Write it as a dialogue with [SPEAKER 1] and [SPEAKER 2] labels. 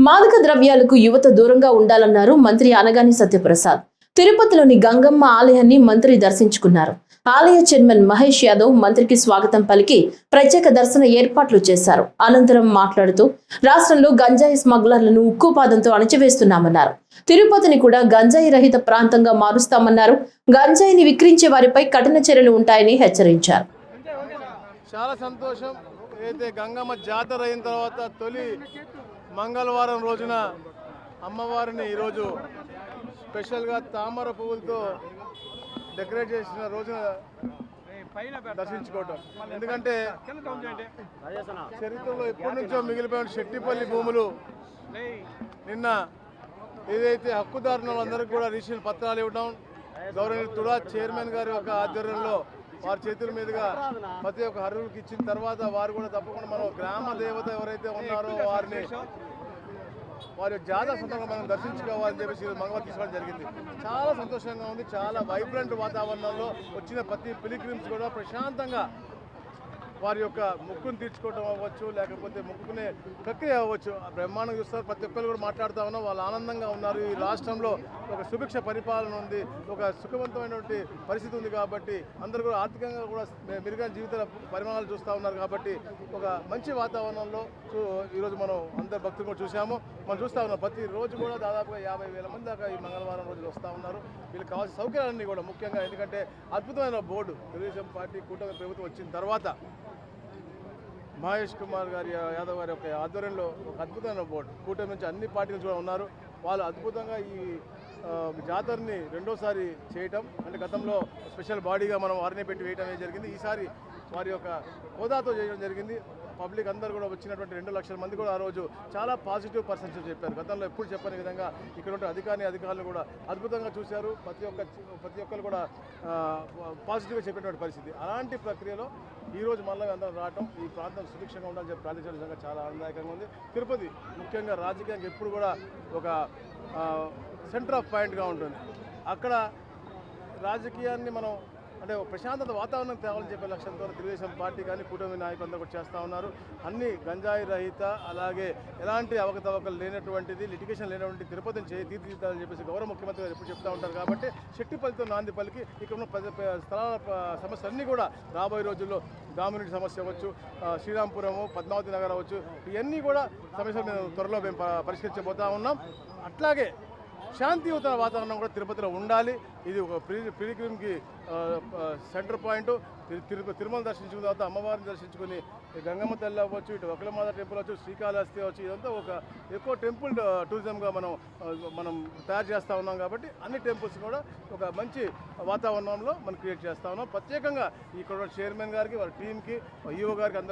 [SPEAKER 1] మాదక ద్రవ్యాలకు యువత దూరంగా ఉండాలన్నారు మంత్రి అనగాని సత్యప్రసాద్. తిరుపతిలోని గంగమ్మ ఆలయాన్ని మంత్రి దర్శించుకున్నారు. ఆలయ చైర్మన్ మహేష్ యాదవ్ మంత్రికి స్వాగతం పలికి ప్రత్యేక దర్శన ఏర్పాట్లు చేశారు. అనంతరం మాట్లాడుతూ రాష్ట్రంలో గంజాయి స్మగ్లర్లను ఉక్కుపాదంతో అణచివేస్తున్నామన్నారు. తిరుపతిని కూడా గంజాయి రహిత ప్రాంతంగా మారుస్తామన్నారు. గంజాయిని విక్రయించే వారిపై కఠిన చర్యలు ఉంటాయని హెచ్చరించారు.
[SPEAKER 2] చాలా సంతోషం. అయితే గంగమ్మ జాతర అయిన తర్వాత తొలి మంగళవారం రోజున అమ్మవారిని ఈరోజు స్పెషల్గా తామర పువ్వులతో డెకరేట్ చేసిన రోజున దర్శించుకోవటం. ఎందుకంటే చరిత్రలో ఎప్పటి నుంచో మిగిలిపోయిన శెట్టిపల్లి భూములు నిన్న ఏదైతే హక్కుదారులు అందరికీ కూడా రిజిస్ట్రేషన్ పత్రాలు ఇవ్వడం, గౌరవనీయులు తుడా చైర్మన్ గారి యొక్క ఆధ్వర్యంలో వారి చేతుల మీదుగా ప్రతి ఒక్క అర్హులకు ఇచ్చిన తర్వాత వారు కూడా తప్పకుండా మనం గ్రామ దేవత ఎవరైతే ఉన్నారో వారిని వారి జాతర సందర్భంగా మనం దర్శించుకోవాలని చెప్పేసి మంగళవారం తీసుకోవడం జరిగింది. చాలా సంతోషంగా ఉంది. చాలా వైబ్రెంట్ వాతావరణంలో వచ్చిన ప్రతి పిలిగ్రిమ్స్ కూడా ప్రశాంతంగా వారి యొక్క మొక్కును తీర్చుకోవడం అవ్వచ్చు, లేకపోతే మొక్కుకునే ప్రక్రియ అవ్వచ్చు. బ్రహ్మాండంగా చూస్తారు. ప్రతి ఒక్కరు కూడా మాట్లాడుతూ ఉన్నాం, వాళ్ళు ఆనందంగా ఉన్నారు. ఈ రాష్ట్రంలో ఒక సుభిక్ష పరిపాలన ఉంది, ఒక సుఖవంతమైనటువంటి పరిస్థితి ఉంది. కాబట్టి అందరూ కూడా ఆర్థికంగా కూడా మెరుగైన జీవితాల పరిమాణాలు చూస్తూ ఉన్నారు. కాబట్టి ఒక మంచి వాతావరణంలో ఈరోజు మనం అందరు భక్తులు కూడా చూసాము. మనం చూస్తూ ఉన్నాం ప్రతిరోజు కూడా దాదాపుగా 50,000 మంది దాకా ఈ మంగళవారం రోజులు వస్తూ ఉన్నారు. వీళ్ళకి కావాల్సిన సౌకర్యాలన్నీ కూడా ముఖ్యంగా, ఎందుకంటే అద్భుతమైన బోర్డు తెలుగుదేశం పార్టీ కూటమి ప్రభుత్వం వచ్చిన తర్వాత మహేష్ కుమార్ గారి యాదవ్ గారి యొక్క ఆధ్వర్యంలో ఒక అద్భుతమైన బోర్డు, కూటమి నుంచి అన్ని పార్టీలు కూడా ఉన్నారు. వాళ్ళు అద్భుతంగా ఈ జాతరని రెండోసారి చేయటం, అంటే గతంలో స్పెషల్ బాడీగా మనం వారిని పెట్టి వేయటం జరిగింది. ఈసారి వారి యొక్క హోదాతో చేయడం జరిగింది. పబ్లిక్ అందరూ కూడా వచ్చినటువంటి 2 లక్షల మంది కూడా ఆ రోజు చాలా పాజిటివ్ పర్సెప్షన్ చెప్పారు. గతంలో ఎప్పుడు చెప్పని విధంగా ఇక్కడ ఉంటే అధికారులు కూడా అద్భుతంగా చూశారు. ప్రతి ఒక్కరు కూడా పాజిటివ్గా చెప్పినటువంటి పరిస్థితి. అలాంటి ప్రక్రియలో ఈరోజు మళ్ళీ అందరం రావటం, ఈ ప్రాంతం సుభిక్షంగా ఉండాలని చెప్పి ప్రార్థించడం నిజంగా చాలా ఆనందదాయకంగా ఉంది. తిరుపతి ముఖ్యంగా రాజకీయంగా ఎప్పుడు కూడా ఒక సెంటర్ ఆఫ్ పాయింట్గా ఉంటుంది. అక్కడ రాజకీయాన్ని మనం అంటే ప్రశాంతత వాతావరణం తేవాలని చెప్పే లక్ష్యంతో తెలుగుదేశం పార్టీ కానీ కూటమి నాయకులందరూ కూడా చేస్తూ ఉన్నారు. అన్ని గంజాయి రహిత, అలాగే ఎలాంటి అవకతవకలు లేనటువంటిది, లిటిగేషన్ లేనటువంటి తిరుపతిని తీర్చిదిద్దాలని చెప్పేసి గౌరవ ముఖ్యమంత్రి గారు ఎప్పుడు చెప్తూ ఉంటారు. కాబట్టి శెట్టిపల్లితో నాంది పలికి ఇక్కడ ఉన్న స్థలాల సమస్యలన్నీ కూడా రాబోయే రోజుల్లో దామిరెడ్డి సమస్య అవ్వచ్చు, శ్రీరాంపురము, పద్మావతి నగర్ అవ్వచ్చు, ఇవన్నీ కూడా సమస్యలు మేము త్వరలో మేము పరిష్కరించబోతూ ఉన్నాం. అట్లాగే శాంతియుత వాతావరణం కూడా తిరుపతిలో ఉండాలి. ఇది ఒక పిలిగ్రిమ్కి సెంటర్ పాయింట్. తిరుమల దర్శించుకున్న తర్వాత అమ్మవారిని దర్శించుకుని గంగమ్మ తల్లి అవ్వచ్చు, ఇటు వకలమాత టెంపుల్ అవ్వచ్చు, శ్రీకాళహస్తి అవ్వచ్చు, ఇదంతా ఒక ఎక్కువ టెంపుల్ టూరిజంగా మనం తయారు చేస్తూ ఉన్నాం. కాబట్టి అన్ని టెంపుల్స్ కూడా ఒక మంచి వాతావరణంలో మనం క్రియేట్ చేస్తూ ఉన్నాం. ప్రత్యేకంగా ఇక్కడ చైర్మన్ గారికి, వారి టీంకి, ఈఓ గారికి అందరూ